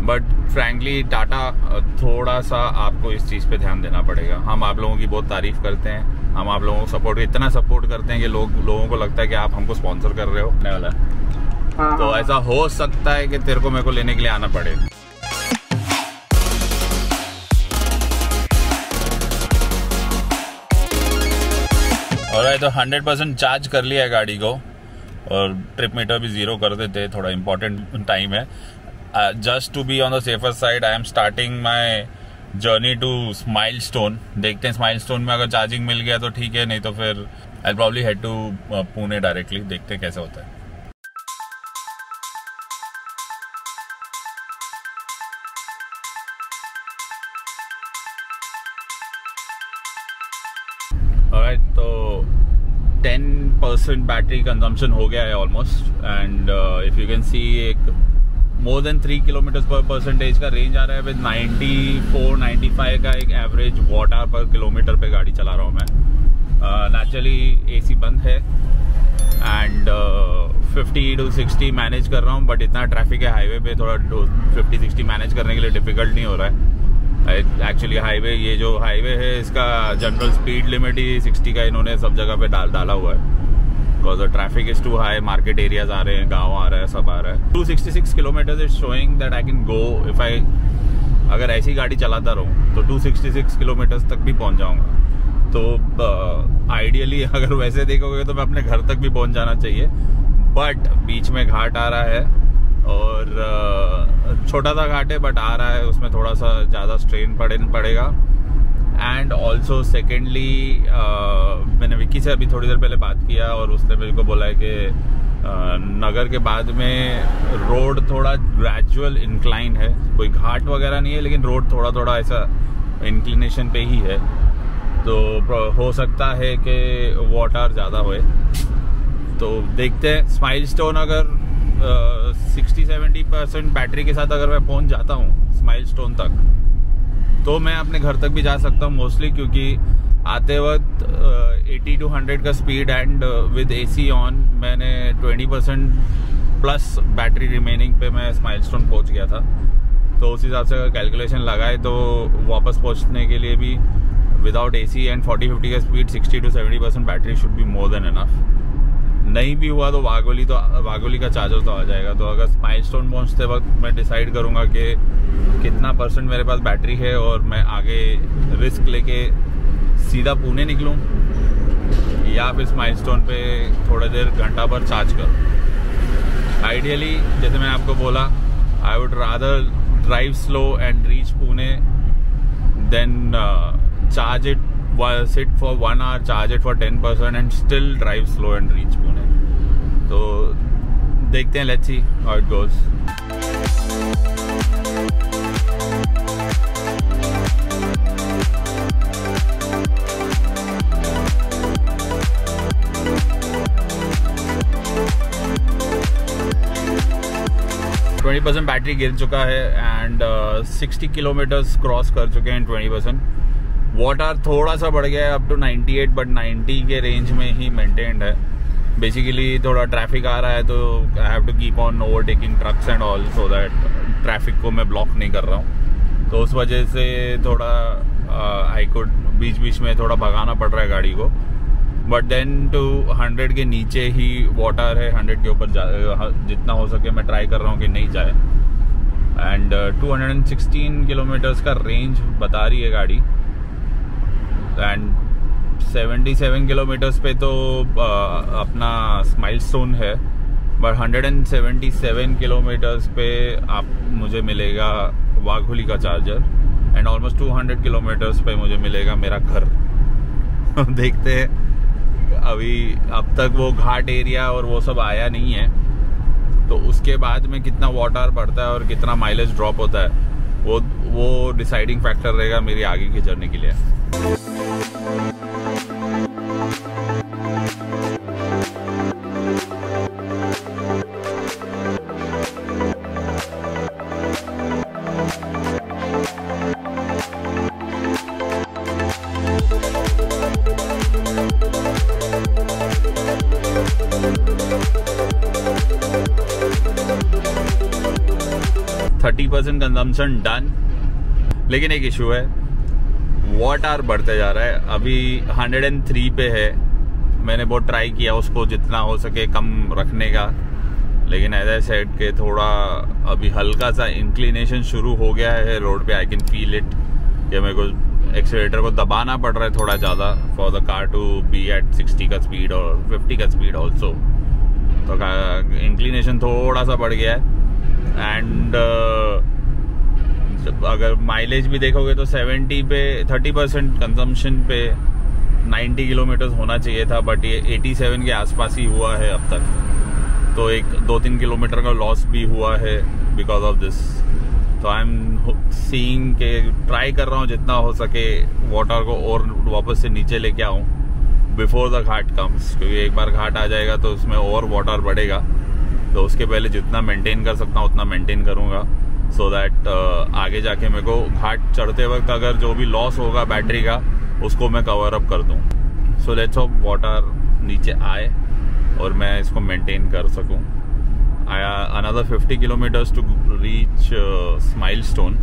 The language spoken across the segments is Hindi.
बट फ्रैंकली टाटा थोड़ा सा आपको इस चीज़ पे ध्यान देना पड़ेगा। हम आप लोगों की बहुत तारीफ करते हैं, हम आप लोगों को इतना सपोर्ट करते हैं कि लोगों को लगता है कि आप हमको स्पॉन्सर कर रहे हो ने वाला। तो ऐसा हो सकता है कि तेरे को मेरे को लेने के लिए आना पड़े। और तो 100% चार्ज कर लिया है गाड़ी को और ट्रिप मीटर भी 0 कर देते, थोड़ा इम्पोर्टेंट टाइम है। Just to be on the safer side I am starting my journey to Smilestone. देखते हैं स्माइलस्टोन में अगर चार्जिंग मिल गया तो ठीक है, नहीं तो फिर I probably head to Pune directly. देखते हैं कैसा होता है। ऑलराइट, तो 10% बैटरी कंजम्पशन हो गया है almost. And if you can see एक मोर देन 3 किलोमीटर पर परसेंटेज का रेंज आ रहा है विद 94-95 का एक एवरेज वॉट आवर पर किलोमीटर पे गाड़ी चला रहा हूँ मैं। नेचुरली एसी बंद है एंड 50 to 60 मैनेज कर रहा हूँ, बट इतना ट्रैफिक है हाईवे पे, थोड़ा 50-60 मैनेज करने के लिए डिफिकल्ट नहीं हो रहा है। एक्चुअली हाईवे, ये जो हाईवे है इसका जनरल स्पीड लिमिट ही 60 का इन्होंने सब जगह पे डाला हुआ है, because the traffic is too high. Market areas आ रहे हैं, गांव आ रहा है, सब आ रहा है। 266 kilometre is showing that I can go if I, अगर ऐसी गाड़ी चलाता रहूँ तो 266 किलोमीटर तक भी पहुंच जाऊंगा। तो आइडियली अगर वैसे देखोगे तो मैं अपने घर तक भी पहुंच जाना चाहिए, बट बीच में घाट आ रहा है और छोटा सा घाट है बट आ रहा है, उसमें थोड़ा सा ज़्यादा स्ट्रेन पड़ेगा। एंड ऑल्सो सेकेंडली मैंने विक्की से अभी थोड़ी देर पहले बात किया और उसने मेरे को बोला है कि नगर के बाद में रोड थोड़ा ग्रेजुअल इंक्लाइन है, कोई घाट वगैरह नहीं है, लेकिन रोड थोड़ा ऐसा इंक्लिनेशन पे ही है। तो हो सकता है कि वाटर ज़्यादा होए, तो देखते हैं। स्माइलस्टोन अगर 60-70% बैटरी के साथ अगर मैं पहुंच जाता हूँ स्माइलस्टोन तक, तो मैं अपने घर तक भी जा सकता हूँ मोस्टली, क्योंकि आते वक्त 80 to 100 का speed and with AC on मैंने 20% प्लस बैटरी रिमेनिंग पे मैं स्माइलस्टोन पहुंच गया था। तो उस हिसाब से अगर कैलकुलेशन लगाए तो वापस पहुंचने के लिए भी विदाउट एसी एंड 40-50 का speed 60 to 70% battery should be more than enough. नहीं भी हुआ तो वागोली का चार्जर तो आ जाएगा। तो अगर स्माइलस्टोन पहुंचते वक्त मैं डिसाइड करूंगा कि कितना परसेंट मेरे पास बैटरी है और मैं आगे रिस्क लेके सीधा पुणे निकलूं या फिर स्माइलस्टोन पे थोड़ा देर घंटा भर चार्ज करूं। आइडियली जैसे मैंने आपको बोला, I would rather drive slow and reach Pune then charge it, sit for 1 hour, charge it for 10% and still drive slow and reach Pune. तो देखते हैं, let's see how it goes. Battery गिर चुका है एंड 60 किलोमीटर्स क्रॉस कर चुके हैं। 20% वाटर थोड़ा सा बढ़ गया है अप टू 98, बट 90 के रेंज में ही मेंटेन्ड है। बेसिकली थोड़ा ट्रैफिक आ रहा है तो I have to keep on overtaking trucks and all, so that traffic को मैं ब्लॉक नहीं कर रहा हूँ। तो उस वजह से थोड़ा आई कुड बीच में थोड़ा भगाना पड़ रहा है गाड़ी को, बट देन टू 100 के नीचे ही वाटर है। 100 के ऊपर जितना हो सके मैं ट्राई कर रहा हूँ कि नहीं जाए। एंड 216 किलोमीटर्स का रेंज बता रही है गाड़ी एंड 77 किलोमीटर्स पे तो अपना स्माइलस्टोन है, बट 177 किलोमीटर्स पे आप मुझे मिलेगा वाघोली का चार्जर एंड ऑलमोस्ट 200 किलोमीटर्स पे मुझे मिलेगा मेरा घर। देखते हैं, अभी अब तक वो घाट एरिया और वो सब आया नहीं है, तो उसके बाद में कितना वाटर बढ़ता है और कितना माइलेज ड्रॉप होता है वो डिसाइडिंग फैक्टर रहेगा मेरी आगे की जर्नी के लिए। 50% कंजम्पशन डन। लेकिन एक इशू है, वाटर बढ़ते जा रहा है। अभी 103 पे है। मैंने बहुत ट्राई किया उसको जितना हो सके कम रखने का, लेकिन एज आई सेड के थोड़ा अभी हल्का सा इंक्लिनेशन शुरू हो गया है रोड पे। आई कैन फील इट कि मेरे को एक्सीलेटर को दबाना पड़ रहा है थोड़ा ज़्यादा for the car to be at 60 का स्पीड और 50 का स्पीड ऑल्सो। तो इंक्लिनेशन थोड़ा सा बढ़ गया है। एंड अगर माइलेज भी देखोगे तो 70 पे 30% कंजम्पशन पे 90 किलोमीटर्स होना चाहिए था, बट ये 87 के आसपास ही हुआ है अब तक। तो एक 2-3 किलोमीटर का लॉस भी हुआ है बिकॉज ऑफ दिस। तो आई एम सीइंग के ट्राई कर रहा हूँ जितना हो सके वाटर को और वापस से नीचे लेके आऊँ बिफोर द घाट कम्स, क्योंकि एक बार घाट आ जाएगा तो उसमें और वाटर बढ़ेगा। तो उसके पहले जितना मेंटेन कर सकता हूँ उतना मेंटेन करूँगा, सो दैट आगे जाके मेरे को घाट चढ़ते वक्त अगर जो भी लॉस होगा बैटरी का उसको मैं कवर अप कर दूँ। सो लेट्स होप वाटर नीचे आए और मैं इसको मेंटेन कर सकूँ। Another 50 kilometers to reach Milestone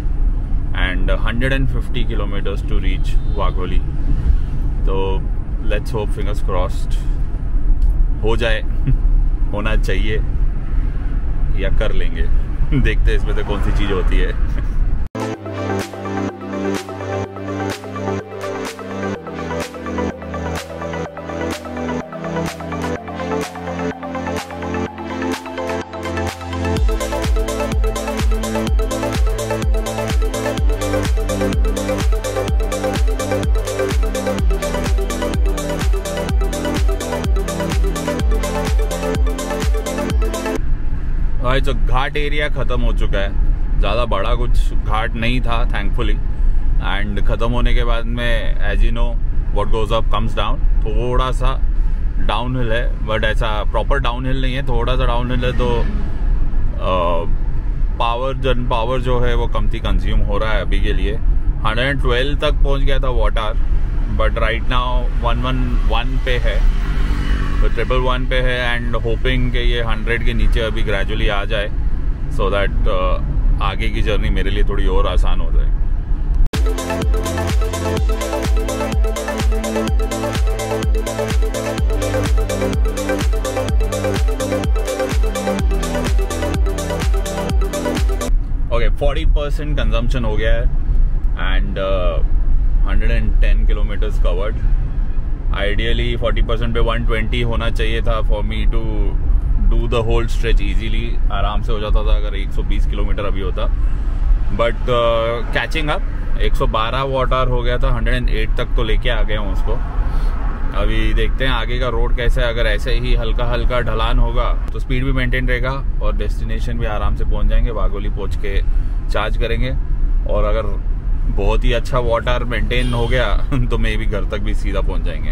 and 150 kilometers to reach Wagholi. तो let's hope, fingers crossed, हो जाए होना चाहिए या कर लेंगे। देखते हैं इसमें तो कौन सी चीज़ होती है। भाई जो घाट एरिया ख़त्म हो चुका है, ज़्यादा बड़ा कुछ घाट नहीं था थैंकफुली। एंड ख़त्म होने के बाद में as you know what goes up comes down. थोड़ा सा डाउन हिल है, बट ऐसा प्रॉपर डाउन हिल नहीं है, थोड़ा सा डाउन हिल है। तो पावर जो है वो कमती कंज्यूम हो रहा है अभी के लिए। 112 तक पहुंच गया था वाटर, बट राइट नाउ 111 पे है, तो 111 पे है। एंड होपिंग कि ये 100 के नीचे अभी ग्रेजुअली आ जाए, सो दैट आगे की जर्नी मेरे लिए थोड़ी और आसान हो जाए। ओके, 40% कंजम्पशन हो गया है एंड 110 किलोमीटर्स कवर्ड। आइडियली 40% पे 120 होना चाहिए था for me to do the whole stretch easily. आराम से हो जाता था अगर 120 किलोमीटर अभी होता, बट कैचिंग अप 112 वाटर हो गया था। 108 तक तो लेके आ गए हूँ उसको। अभी देखते हैं आगे का रोड कैसा है। अगर ऐसे ही हल्का हल्का ढलान होगा तो स्पीड भी मेंटेन रहेगा और डेस्टिनेशन भी आराम से पहुँच जाएंगे। वाघोली पहुँच के चार्ज करेंगे, और अगर बहुत ही अच्छा वाटर मेंटेन हो गया तो मे भी घर तक भी सीधा पहुंच जाएंगे।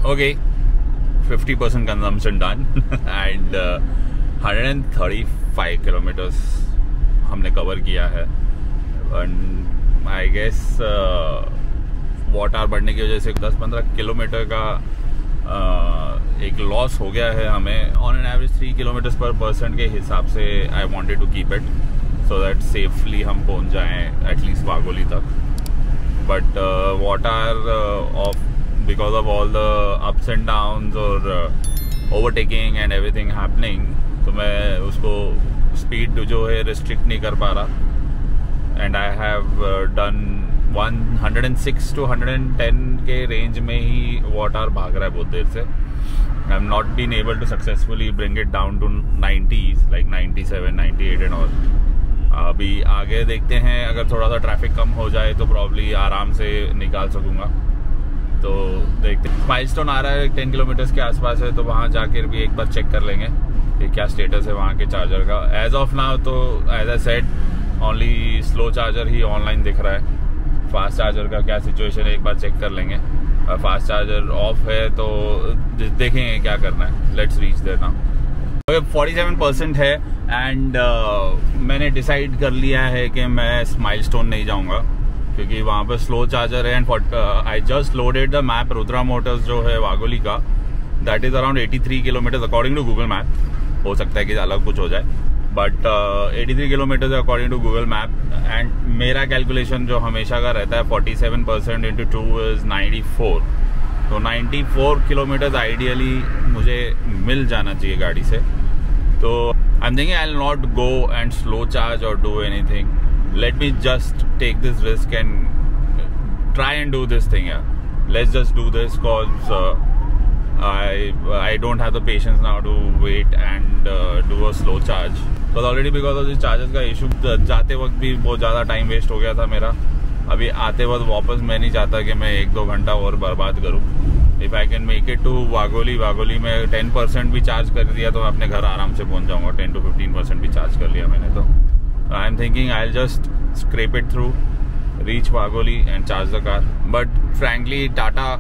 Okay, 50% consumption done and 135 kilometres हमने कवर किया है। आई गेस वाटर बढ़ने की वजह से 10-15 किलोमीटर का एक लॉस हो गया है हमें। ऑन एन एवरेज 3 किलोमीटर्स पर पर्सन के हिसाब से I wanted to keep it so that safely हम पहुंच जाएं एटलीस्ट वाघोली तक। But water of because of all the ups and downs और ओवरटेकिंग एंड एवरीथिंग हैपनिंग, तो मैं उसको स्पीड जो है रिस्ट्रिक्ट नहीं कर पा रहा। And I have done 106 to 110 के रेंज में ही वाटर भाग रहा है बहुत देर से। I am not been able to successfully bring it down to 90s like 97, 98 and all. अभी आगे देखते हैं, अगर थोड़ा सा ट्रैफिक कम हो जाए तो प्रॉब्ली आराम से निकाल सकूंगा। तो देखते हैं, माइलस्टोन आ रहा है 10 किलोमीटर्स के आसपास है, तो वहाँ जाकर भी एक बार चेक कर लेंगे कि क्या स्टेटस है वहाँ के चार्जर का। एज ऑफ नाउ तो as I said only slow charger ही ऑनलाइन दिख रहा है। फास्ट चार्जर का क्या सिचुएशन है एक बार चेक कर लेंगे। फास्ट चार्जर ऑफ है तो देखेंगे क्या करना है। Let's reach there now. 47% है एंड मैंने डिसाइड कर लिया है कि मैं माइलस्टोन नहीं जाऊंगा क्योंकि वहाँ पे स्लो चार्जर है and I just loaded the map Rudra Motors जो है वागोली का, that is around 83 kilometre according to Google map. हो सकता है कि अलग कुछ हो जाए but 83 kilometre according to Google map and मेरा कैलकुलेशन जो हमेशा का रहता है 47% इंटू 2 इज 94। तो 94 किलोमीटर आइडियली मुझे मिल जाना चाहिए गाड़ी से। तो I am thinking I will not go and slow charge और do anything. Let me just take this risk and try and do this thing. Let's just do this because I don't have the patience now to wait and do a slow charge. Because already because of this charges का issue जाते वक्त भी बहुत ज़्यादा टाइम वेस्ट हो गया था मेरा। अभी आते वक्त वापस मैं नहीं चाहता कि मैं 1-2 घंटा और बर्बाद करूँ। If I can make it to Wagholi में 10% भी चार्ज कर दिया तो मैं अपने घर आराम से पहुँच जाऊँगा। 10 to 15% भी चार्ज कर लिया मैंने तो I am thinking I will just scrap it through, reach Wagholi and charge the car. But frankly Tata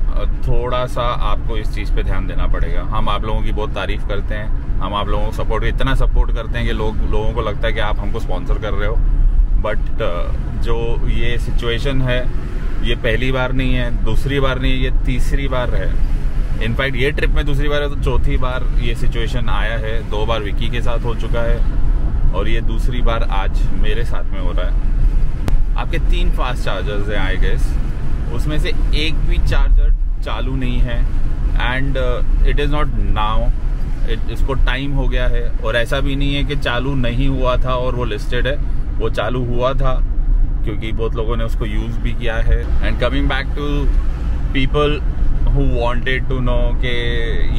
थोड़ा सा आपको इस चीज़ पे ध्यान देना पड़ेगा। हम आप लोगों की बहुत तारीफ करते हैं, हम आप लोगों को इतना सपोर्ट करते हैं कि लोगों को लगता है कि आप हमको स्पॉन्सर कर रहे हो। बट जो ये सिचुएशन है ये पहली बार नहीं है, दूसरी बार नहीं है, ये तीसरी बार है। इनफैक्ट ये ट्रिप में दूसरी बार है तो चौथी बार ये सिचुएशन आया है। 2 बार विकी के साथ हो चुका है और ये दूसरी बार आज मेरे साथ में हो रहा है। आपके 3 फास्ट चार्जर्स हैं आई गेस, उसमें से एक भी चार्जर चालू नहीं है and it is not now, इसको टाइम हो गया है। और ऐसा भी नहीं है कि चालू नहीं हुआ था और वो लिस्टेड है, वो चालू हुआ था क्योंकि बहुत लोगों ने उसको यूज़ भी किया है। And coming back to people who wanted to know कि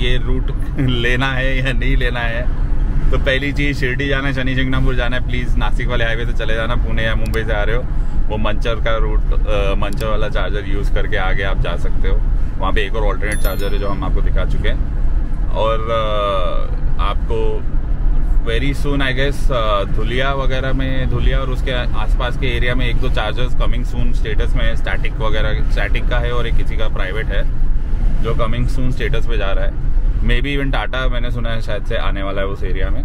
ये रूट लेना है या नहीं लेना है, तो पहली चीज़ शिरडी जाना है, शनि शिंगणापुर जाना है, प्लीज़ नासिक वाले हाईवे से चले जाना। पुणे या मुंबई से आ रहे हो वो मंचर का रूट, मंचर वाला चार्जर यूज़ करके आगे आप जा सकते हो। वहाँ पे एक और ऑल्टरनेट चार्जर है जो हम आपको दिखा चुके हैं। और आपको very soon I guess Dhulia वगैरह में, धुलिया और उसके आसपास के एरिया में 1-2 चार्जर्स कमिंग सून स्टेटस में, स्टैटिक वगैरह, स्टैटिक का है और एक किसी का प्राइवेट है जो कमिंग सून स्टेटस पे जा रहा है। मे बी इवन टाटा मैंने सुना है शायद से आने वाला है उस एरिया में।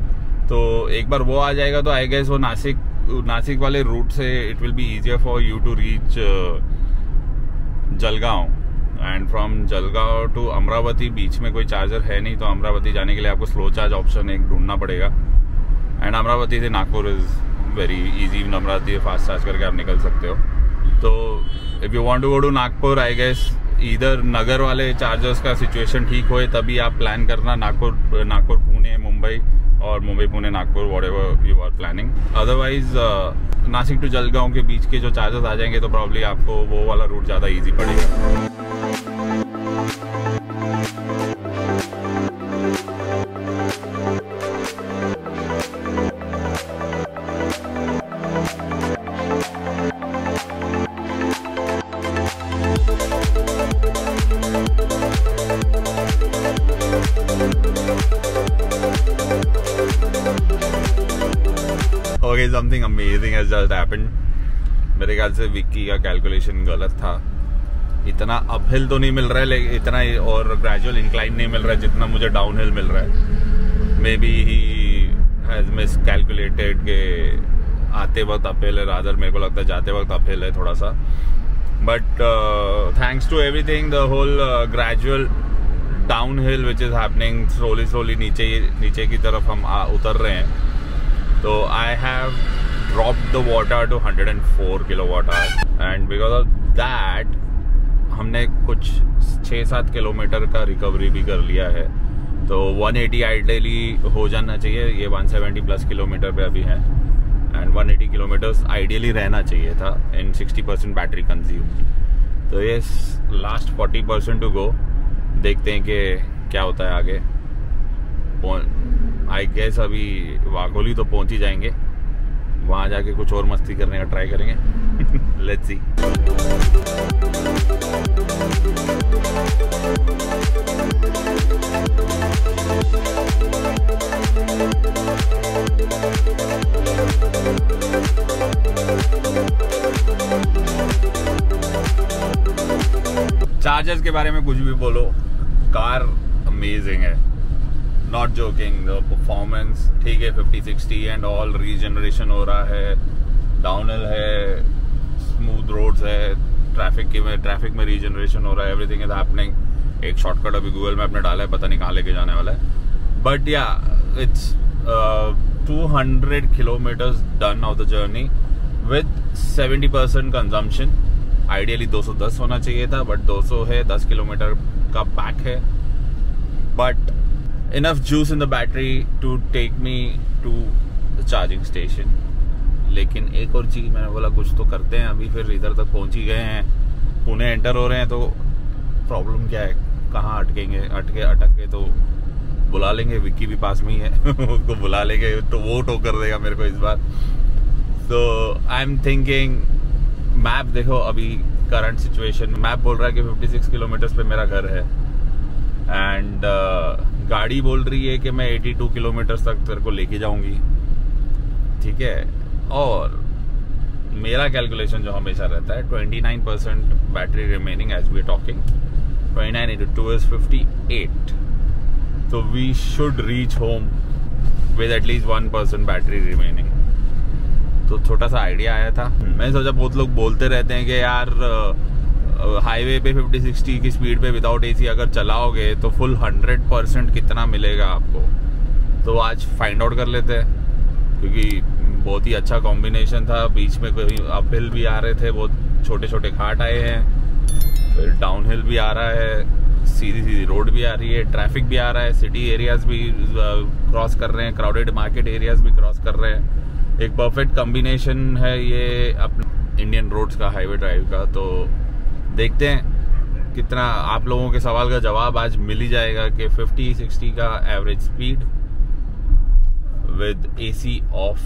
तो एक बार वो आ जाएगा तो आई गेस वो नासिक वाले रूट से it will be easier for you to reach Jalgaon and from Jalgaon to Amravati बीच में कोई चार्जर है नहीं, तो अमरावती जाने के लिए आपको स्लो चार्ज ऑप्शन एक ढूंढना पड़ेगा। एंड अमरावती से Nagpur is very easy, Amravati से फास्ट चार्ज करके आप निकल सकते हो। तो if you want to go to Nagpur I guess इधर नगर वाले चार्जर्स का सिचुएशन ठीक होए तभी आप प्लान करना, नागपुर पुणे मुंबई और Mumbai Pune Nagpur whatever you are planning. Otherwise Nashik to Jalgaon के बीच के जो चार्जर्स आ जाएंगे तो प्रॉब्ली आपको वो वाला रूट ज़्यादा ईजी पड़ेगा। Okay, something amazing has just happened. मेरे ख्याल से विक्की का कैलकुलेशन गलत था। इतना अपहिल तो नहीं मिल रहा है लेकिन इतना और ग्रेजुअल इंक्लाइन नहीं मिल रहा है जितना मुझे डाउनहिल मिल रहा है। May be he has miss calculated के आते वक्त अपहिल है, रादर मेरे को लगता है जाते वक्त अपहिल है थोड़ा सा। But thanks to everything the whole gradual downhill which is happening slowly नीचे की तरफ हम उतर रहे हैं। तो I have dropped the water to 104 kilowatt-hour and because of that हमने कुछ 6-7 किलोमीटर का रिकवरी भी कर लिया है। तो 180 आइडियली हो जाना चाहिए, ये 170 प्लस किलोमीटर पे अभी है एंड 180 किलोमीटर्स आइडियली रहना चाहिए था इन 60% बैटरी कंज्यूम। तो ये लास्ट 40% टू गो, देखते हैं कि क्या होता है आगे। आई गेस अभी वाघोली तो पहुंच ही जाएंगे, वहां जाके कुछ और मस्ती करने का ट्राई करेंगे। Let's see. चार्जर्स के बारे में कुछ भी बोलो, कार अमेजिंग है, नॉट जोकिंग, द परफॉर्मेंस ठीक है, 50-60 एंड ऑल, रीजनरेशन हो रहा है, डाउनहिल है, स्मूथ रोड्स है, ट्रैफिक में रीजनरेशन हो रहा है, एवरीथिंग इज हैपनिंग। एक शॉर्टकट अभी गूगल मैप ने डाला है, पता नहीं कहाँ लेके जाने वाला है, बट या it's 200 kilometres done of the journey with 70% consumption. Ideally 210 होना चाहिए था, बट 200 है, 10 किलोमीटर का पैक है, but enough juice in the battery to take me to the charging station. लेकिन एक और चीज मैंने बोला कुछ तो करते हैं, अभी फिर इधर तक पहुंच ही गए हैं, पुणे एंटर हो रहे हैं, तो प्रॉब्लम क्या है, कहाँ अटक के तो बुला लेंगे, विक्की भी पास में ही है उसको बुला लेंगे तो वो टो कर देगा मेरे को इस बार। सो आई एम थिंकिंग, मैप देखो अभी करंट सिचुएशन, मैप बोल रहा है कि 56 किलोमीटर्स पे मेरा घर है, एंड गाड़ी बोल रही है कि मैं 82 किलोमीटर्स तक तेरे को लेके जाऊंगी, ठीक है। और मेरा कैलकुलेशन जो हमेशा रहता है 29% battery remaining as we are talking, 29 into 2 is 58, so we should reach home with at least 1% battery remaining. तो छोटा सा आइडिया आया था, मैंने सोचा बहुत लोग बोलते रहते हैं कि यार हाईवे पे 50-60 की स्पीड पे विदाउट एसी अगर चलाओगे तो फुल 100% कितना मिलेगा आपको, तो आज फाइंड आउट कर लेते हैं, क्योंकि बहुत ही अच्छा कॉम्बिनेशन था। बीच में कोई अपहिल भी आ रहे थे, बहुत छोटे छोटे घाट आए हैं, फिर डाउनहिल भी आ रहा है, सीधी रोड भी आ रही है, ट्रैफिक भी आ रहा है, सिटी एरियाज भी क्रॉस कर रहे हैं, क्राउडेड मार्केट एरियाज भी क्रॉस कर रहे हैं। एक परफेक्ट कॉम्बिनेशन है ये अपने इंडियन रोड्स का, हाईवे ड्राइव का। तो देखते हैं कितना, आप लोगों के सवाल का जवाब आज मिल ही जाएगा कि 50-60 का average speed with AC of.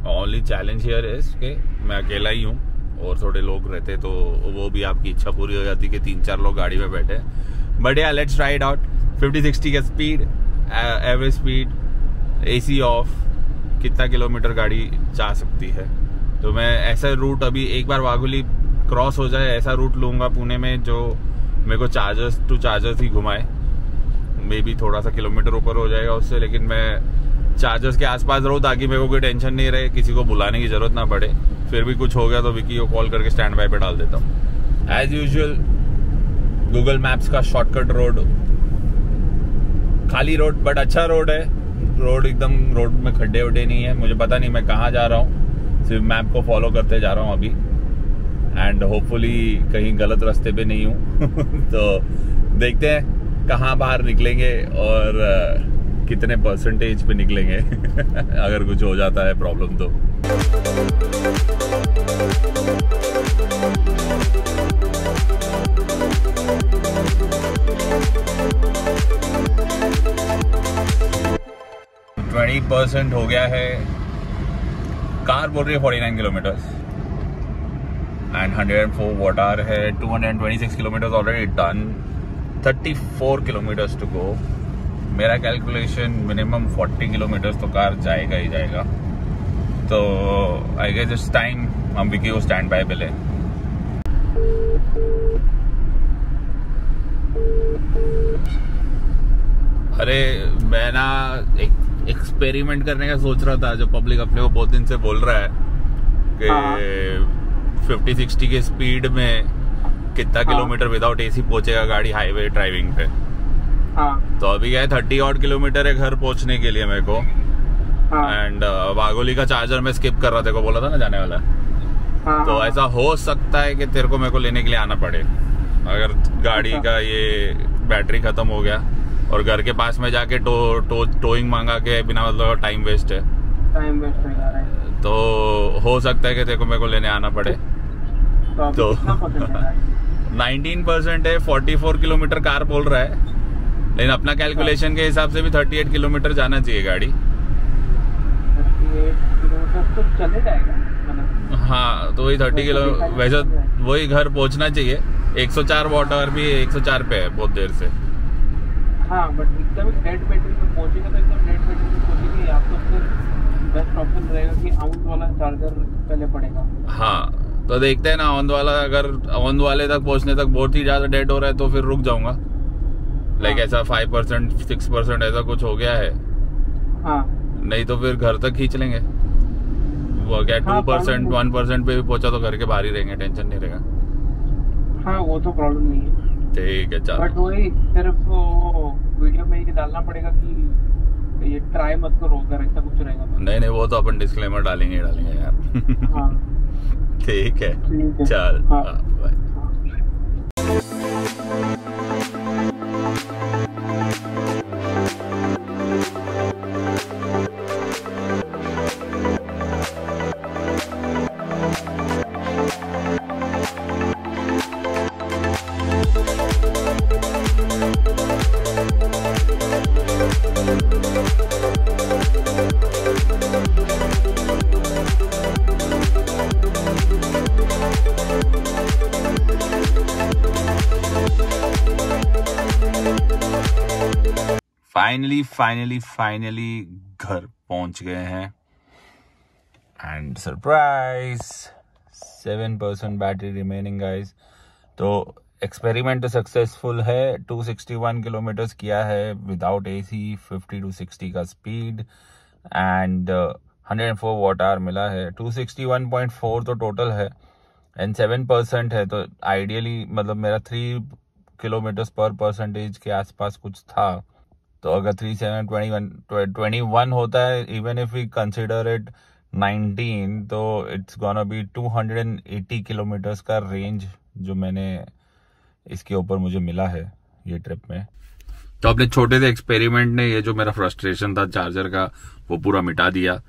Only challenge here is कि मैं अकेला ही हूँ, और थोड़े लोग रहते तो वो भी आपकी इच्छा पूरी हो जाती कि 3-4 लोग गाड़ी में बैठे। बट या लेट्स ट्राई इट आउट। 50-60 का speed, average speed, AC of, कितना किलोमीटर गाड़ी जा सकती है। तो मैं ऐसा रूट, अभी एक बार वाघोली क्रॉस हो जाए ऐसा रूट लूंगा पुणे में जो मेरे को चार्जर्स टू चार्जर्स ही घुमाए। मे बी थोड़ा सा किलोमीटर ऊपर हो जाएगा उससे, लेकिन मैं चार्जर्स के आसपास रहूँ ताकि मेरे को कोई टेंशन नहीं रहे, किसी को बुलाने की जरूरत ना पड़े। फिर भी कुछ हो गया तो विकी को कॉल करके स्टैंड बाय पे डाल देता हूँ। एज यूजुअल गूगल मैप्स का शॉर्टकट रोड, खाली रोड बट अच्छा रोड है। रोड एकदम, रोड में खड्डे वड्डे नहीं है। मुझे पता नहीं मैं कहाँ जा रहा हूँ, सिर्फ मैप को फॉलो करते जा रहा हूँ अभी, एंड होपफुली कहीं गलत रास्ते पे नहीं हूँ। तो देखते हैं कहाँ बाहर निकलेंगे और कितने परसेंटेज पे निकलेंगे अगर कुछ हो जाता है प्रॉब्लम तो। %20 हो गया है। कार बोल रही है 49 किलोमीटर्स एंड 104 वॉट आवर है। 226 kilometres already done, 34 kilometres to go. मेरा कैलकुलेशन मिनिमम 40 किलोमीटर्स तो कार जाएगा ही जाएगा। तो आई गेस इट्स टाइम हम विकी को स्टैंड बाय पे लें। अरे मैं ना एक एक्सपेरिमेंट करने का सोच रहा था, जो पब्लिक अपने को बहुत दिन से बोल रहा है कि 50-60 के स्पीड में कितना किलोमीटर विदाउट एसी पहुंचेगा गाड़ी हाईवे ड्राइविंग पे। तो अभी क्या है 30 ऑड किलोमीटर है घर पहुंचने के लिए मेरे को। एंड वाघोली का चार्जर में स्किप कर रहा था, को बोला था ना जाने वाला। तो ऐसा हो सकता है कि तेरे को मेरे को लेने के लिए आना पड़े अगर गाड़ी का ये बैटरी खत्म हो गया, और घर के पास में जाके टोइंग मांगा के बिना मतलब टाइम वेस्ट है। तो हो सकता है कि तेरे को मेरे को लेने आना पड़े। तो 19% है, 44 किलोमीटर कार बोल रहा है, लेकिन अपना कैलकुलेशन के हिसाब से भी 38 किलोमीटर जाना चाहिए गाड़ी। 38 किलोमीटर तो चले जाएगा। हाँ तो वही 30 किलो, वैसे वही घर पहुंचना चाहिए। 104 वॉट आवर भी 104 पे है बहुत देर से। हाँ बट एकदम डेड बैटरी में पहुंचेगा तो एकदम डेड बैटरी में पहुंचेगी। आपको फिर बेस्ट ऑप्शन रहेगा कि आउंड वाला चार्जर पहले पड़ेगा। हाँ तो देखते हैं ना, ऑन वाला, अगर ऑन वाले तक पहुंचने तक बहुत ही ज्यादा डेड हो रहा है तो फिर रुक जाऊंगा। लाइक ऐसा 5% 6% ऐसा कुछ हो गया है। हाँ नहीं तो फिर घर तक खींच लेंगे वो क्या। 2% 1% पे भी पहुंचा तो घर के बाहर ही रहेंगे, टेंशन नहीं रहेगा। हाँ वो तो प्रॉब्लम नहीं है। ठीक है चल। बट वही सिर्फ वो वीडियो में ये डालना पड़ेगा कि ये ट्राई मत करो अगर ऐसा कुछ रहेगा तो। नहीं वो तो अपन डिस्क्लेमर डालेंगे यार। हाँ ठीक है चल बाय। फाइनली घर पहुंच गए हैं and surprise 7% battery remaining guys. तो एक्सपेरिमेंट तो सक्सेसफुल है। 261 किलोमीटर्स किया है विदाउट एसी, 50 to 60 का स्पीड एंड 104 वॉट आवर मिला है। 261.4 तो टोटल है एंड 7% है, तो आइडियली मतलब मेरा 3 किलोमीटर्स पर परसेंटेज के आसपास कुछ था। तो अगर 21 होता है, even if we consider it 19, तो इट्स गोना बी 280 किलोमीटर्स का रेंज जो मैंने इसके ऊपर मुझे मिला है ये ट्रिप में। तो अपने छोटे से एक्सपेरिमेंट ने ये जो मेरा फ्रस्ट्रेशन था चार्जर का वो पूरा मिटा दिया।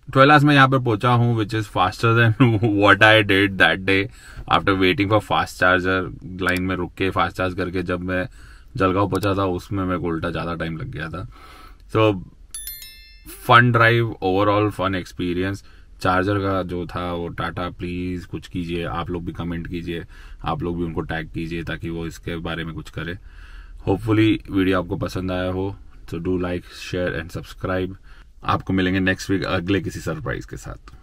12 hours में यहाँ पर पहुंचा हूँ, which is faster than what I did that day after waiting for fast charger. Line में रुक के फास्ट चार्ज करके जब मैं जलगांव पहुंचा था उसमें मेरे को उल्टा ज्यादा टाइम लग गया था। So fun drive, overall fun experience. Charger का जो था वो टाटा प्लीज कुछ कीजिए, आप लोग भी कमेंट कीजिए, आप लोग भी उनको टैग कीजिए ताकि वो इसके बारे में कुछ करे। होपफुली वीडियो आपको पसंद आया हो, तो do like share and subscribe. आपको मिलेंगे नेक्स्ट वीक अगले किसी सरप्राइज के साथ।